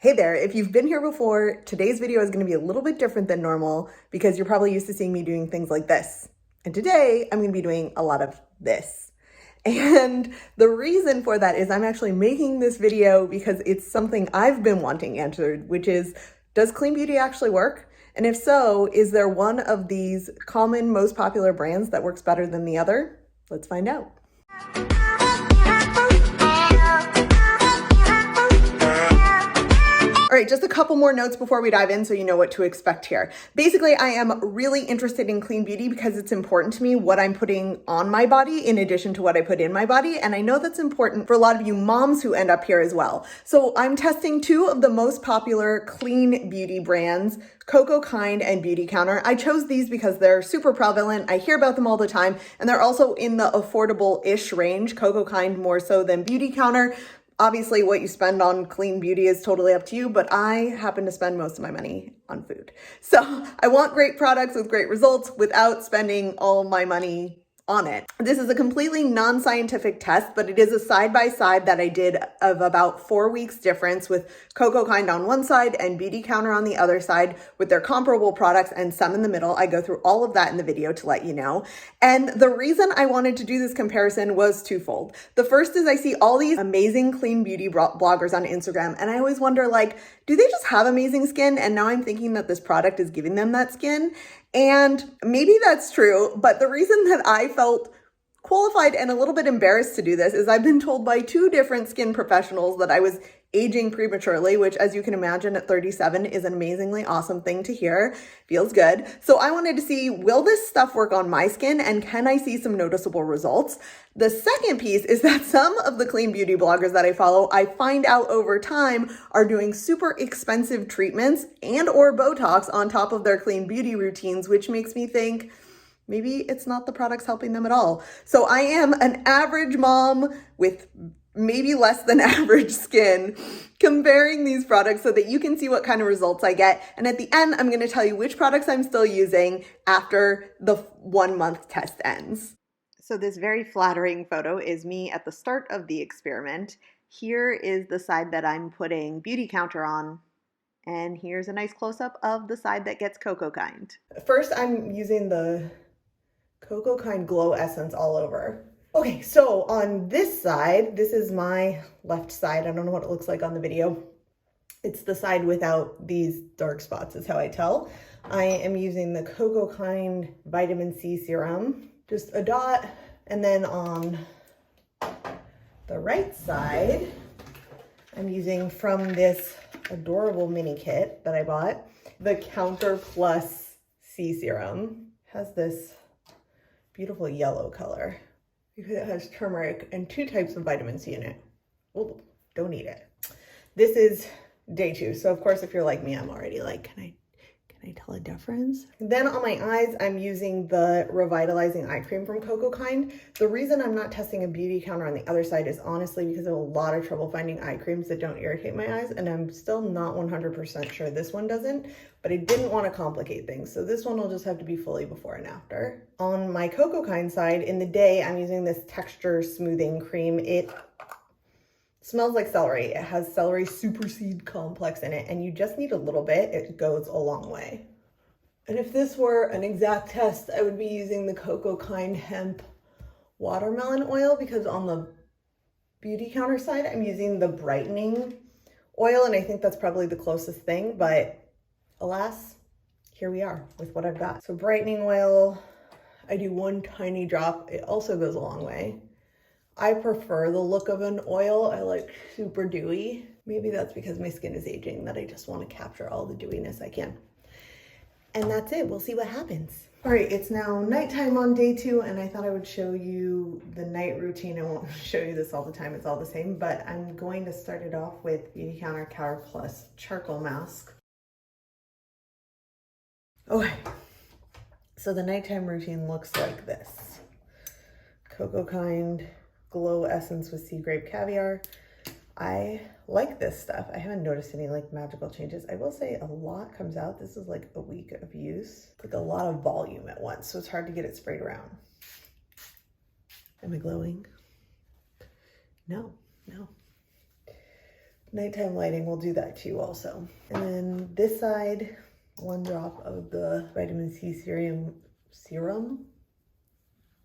Hey there, if you've been here before, today's video is going to be a little bit different than normal because you're probably used to seeing me doing things like this. And today I'm going to be doing a lot of this. And the reason for that is I'm actually making this video because it's something I've been wanting answered, which is, does clean beauty actually work? And if so, is there one of these common, most popular brands that works better than the other? Let's find out. All right, just a couple more notes before we dive in so you know what to expect here. Basically, I am really interested in clean beauty because it's important to me what I'm putting on my body in addition to what I put in my body. And I know that's important for a lot of you moms who end up here as well. So I'm testing two of the most popular clean beauty brands, Cocokind and Beautycounter. I chose these because they're super prevalent. I hear about them all the time, and they're also in the affordable-ish range, Cocokind more so than Beautycounter. Obviously, what you spend on clean beauty is totally up to you, but I happen to spend most of my money on food. So I want great products with great results without spending all my money on it. This is a completely non-scientific test, but it is a side-by-side that I did of about 4 weeks difference with Cocokind on one side and Beautycounter on the other side with their comparable products and some in the middle. I go through all of that in the video to let you know. And the reason I wanted to do this comparison was twofold. The first is I see all these amazing clean beauty bloggers on Instagram, and I always wonder, like, do they just have amazing skin? And now I'm thinking that this product is giving them that skin. And maybe that's true, but the reason that I felt qualified and a little bit embarrassed to do this is I've been told by two different skin professionals that I was aging prematurely, which, as you can imagine, at 37 is an amazingly awesome thing to hear. Feels good. So I wanted to see, will this stuff work on my skin, and can I see some noticeable results? The second piece is that some of the clean beauty bloggers that I follow, I find out over time, are doing super expensive treatments and or Botox on top of their clean beauty routines, which makes me think, maybe it's not the products helping them at all. So I am an average mom with maybe less than average skin, comparing these products so that you can see what kind of results I get. And at the end, I'm going to tell you which products I'm still using after the 1 month test ends. So this very flattering photo is me at the start of the experiment. Here is the side that I'm putting Beautycounter on. And here's a nice close-up of the side that gets Cocokind. First, I'm using the Cocokind Glow Essence all over. Okay, so on this side, this is my left side. I don't know what it looks like on the video. It's the side without these dark spots is how I tell. I am using the Cocokind Vitamin C Serum, just a dot. And then on the right side, I'm using from this adorable mini kit that I bought, the Counter Plus C Serum. It has this beautiful yellow color because it has turmeric and 2 types of vitamin C in it. Oh, don't eat it. This is day 2. So of course, if you're like me, I'm already like, can I tell a difference? Then on my eyes, I'm using the Revitalizing Eye Cream from Cocokind. The reason I'm not testing a Beautycounter on the other side is honestly because I have a lot of trouble finding eye creams that don't irritate my eyes, and I'm still not 100% sure this one doesn't, but I didn't want to complicate things. So this one will just have to be fully before and after. On my Cocokind side, in the day, I'm using this texture smoothing cream. It smells like celery. It has celery superseed complex in it, and you just need a little bit. It goes a long way. And if this were an exact test, I would be using the Cocokind Hemp Watermelon Oil, because on the Beautycounter side, I'm using the brightening oil, and I think that's probably the closest thing, but alas, here we are with what I've got. So brightening oil, I do 1 tiny drop. It also goes a long way. I prefer the look of an oil. I like super dewy. Maybe that's because my skin is aging, that I just want to capture all the dewiness I can. And that's it. We'll see what happens. All right, it's now nighttime on day 2, and I thought I would show you the night routine. I won't show you this all the time. It's all the same, but I'm going to start it off with Beautycounter Counter Plus Charcoal Mask. Okay, so the nighttime routine looks like this. Cocokind Glow Essence with Sea Grape Caviar. I like this stuff. I haven't noticed any like magical changes. I will say a lot comes out. This is like a week of use. Like a lot of volume at once, so it's hard to get it sprayed around. Am I glowing? No. nighttime lighting will do that too also. And then this side, 1 drop of the vitamin C serum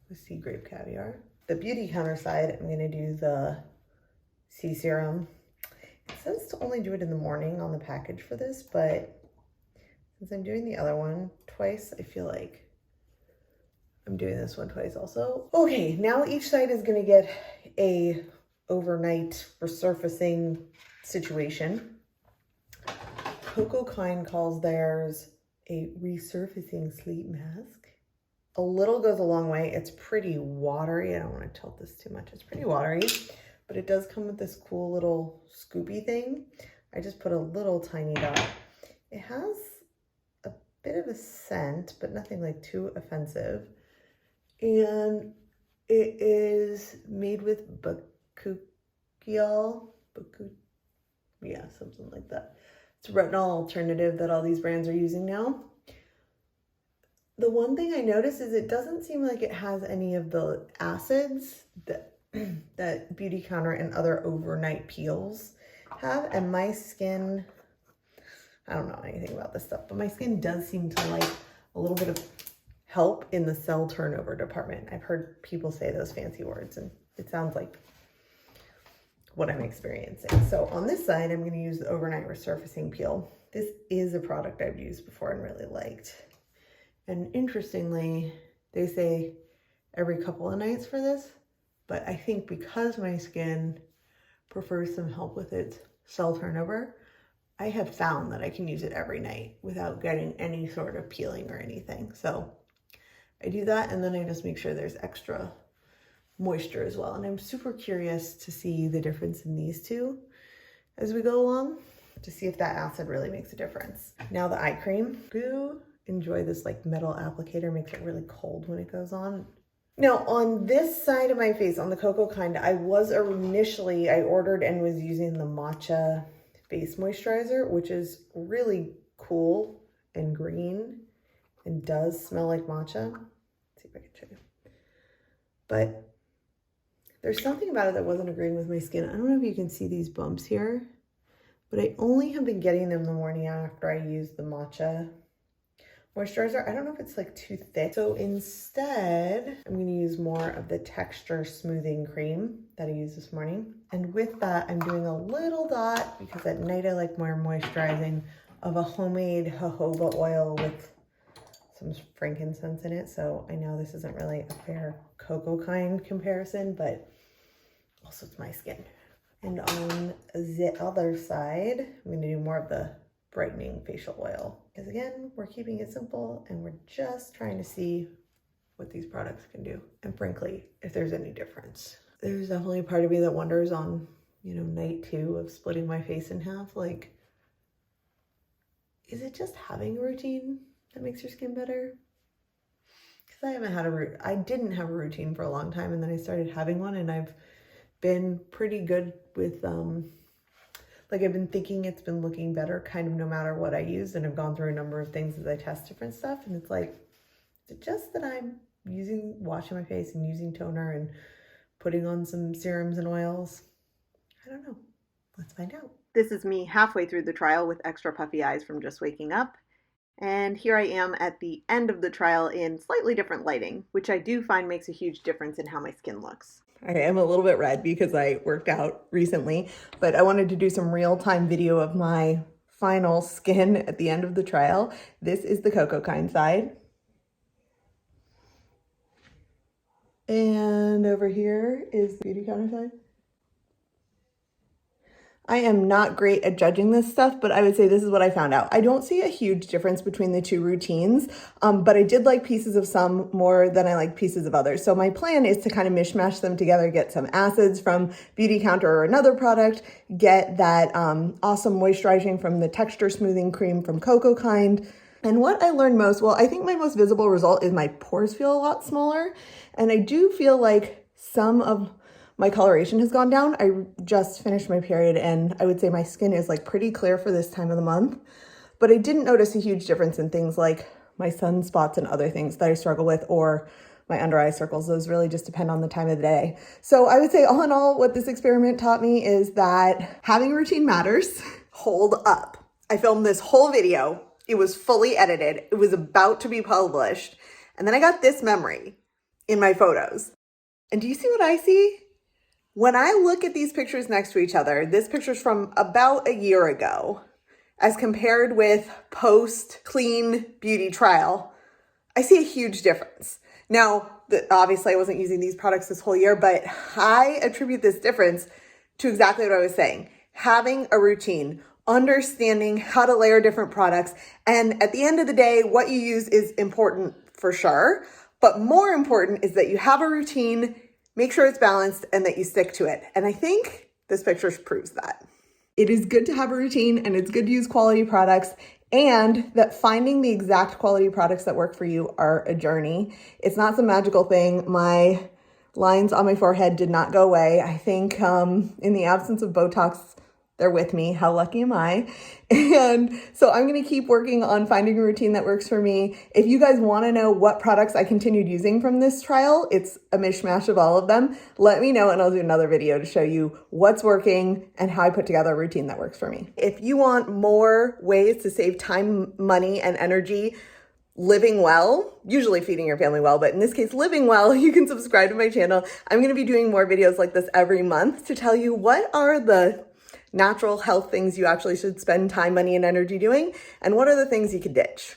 with sea grape caviar. The Beautycounter side, I'm gonna do the C serum. It says to only do it in the morning on the package for this, but since I'm doing the other one twice, I feel like I'm doing this one twice also. Okay, now each side is gonna get a overnight resurfacing situation. Cocokind calls theirs a resurfacing sleep mask. A little goes a long way. It's pretty watery. I don't want to tilt this too much. It's pretty watery, but it does come with this cool little scoopy thing. I just put a little tiny dot. It has a bit of a scent, but nothing like too offensive. And it is made with yeah, something like that. It's a retinol alternative that all these brands are using now. The one thing I noticed is it doesn't seem like it has any of the acids that that Beautycounter and other overnight peels have. And my skin, I don't know anything about this stuff, but my skin does seem to like a little bit of help in the cell turnover department. I've heard people say those fancy words and it sounds like what I'm experiencing. So on this side, I'm going to use the overnight resurfacing peel. This is a product I've used before and really liked. And interestingly, they say every couple of nights for this, but I think because my skin prefers some help with its cell turnover, I have found that I can use it every night without getting any sort of peeling or anything. So I do that, and then I just make sure there's extra moisture as well. And I'm super curious to see the difference in these two as we go along, to see if that acid really makes a difference. Now the eye cream. Do enjoy this like metal applicator, makes it really cold when it goes on. Now on this side of my face, on the Cocokind, I ordered and was using the matcha face moisturizer, which is really cool and green and does smell like matcha. Let's see if I can show you. But there's something about it that wasn't agreeing with my skin. I don't know if you can see these bumps here, but I only have been getting them the morning after I use the matcha moisturizer. I don't know if it's like too thick. So instead, I'm going to use more of the texture smoothing cream that I used this morning. And with that, I'm doing a little dot, because at night I like more moisturizing, of a homemade jojoba oil with some frankincense in it. So I know this isn't really a fair Cocokind comparison, but also it's my skin. And on the other side, I'm going to do more of the brightening facial oil, because again, we're keeping it simple and we're just trying to see what these products can do, and frankly, if there's any difference. There's definitely a part of me that wonders on, you know, night 2 of splitting my face in half, like, is it just having a routine that makes your skin better? Because I didn't have a routine for a long time, and then I started having one, and I've been pretty good with like, I've been thinking it's been looking better kind of no matter what I use, and I've gone through a number of things as I test different stuff, and it's like, is it just that I'm washing my face and using toner and putting on some serums and oils? I don't know. Let's find out. This is me halfway through the trial with extra puffy eyes from just waking up. And here I am at the end of the trial in slightly different lighting, which I do find makes a huge difference in how my skin looks. I am a little bit red because I worked out recently, but I wanted to do some real-time video of my final skin at the end of the trial. This is the Cocokind side. And over here is the Beautycounter side. I am not great at judging this stuff, but I would say this is what I found out. I don't see a huge difference between the two routines, but I did like pieces of some more than I like pieces of others. So my plan is to kind of mishmash them together, get some acids from Beautycounter or another product, get that awesome moisturizing from the texture smoothing cream from Cocokind. And what I learned most, well, I think my most visible result is my pores feel a lot smaller. And I do feel like some of my coloration has gone down. I just finished my period, and I would say my skin is like pretty clear for this time of the month, but I didn't notice a huge difference in things like my sunspots and other things that I struggle with, or my under eye circles. Those really just depend on the time of the day. So I would say all in all, what this experiment taught me is that having a routine matters. Hold up. I filmed this whole video. It was fully edited. It was about to be published. And then I got this memory in my photos. And do you see what I see? When I look at these pictures next to each other, this picture's from about a year ago, as compared with post clean beauty trial, I see a huge difference. Now, obviously I wasn't using these products this whole year, but I attribute this difference to exactly what I was saying. Having a routine, understanding how to layer different products. And at the end of the day, what you use is important for sure. But more important is that you have a routine, make sure it's balanced, and that you stick to it. And I think this picture proves that. It is good to have a routine and it's good to use quality products, and that finding the exact quality products that work for you are a journey. It's not some magical thing. My lines on my forehead did not go away. I think in the absence of Botox, they're with me. How lucky am I? And so I'm going to keep working on finding a routine that works for me. If you guys want to know what products I continued using from this trial, it's a mishmash of all of them. Let me know and I'll do another video to show you what's working and how I put together a routine that works for me. If you want more ways to save time, money, and energy living well, usually feeding your family well, but in this case, living well, you can subscribe to my channel. I'm going to be doing more videos like this every month to tell you what are the natural health things you actually should spend time, money, and energy doing, and what are the things you could ditch.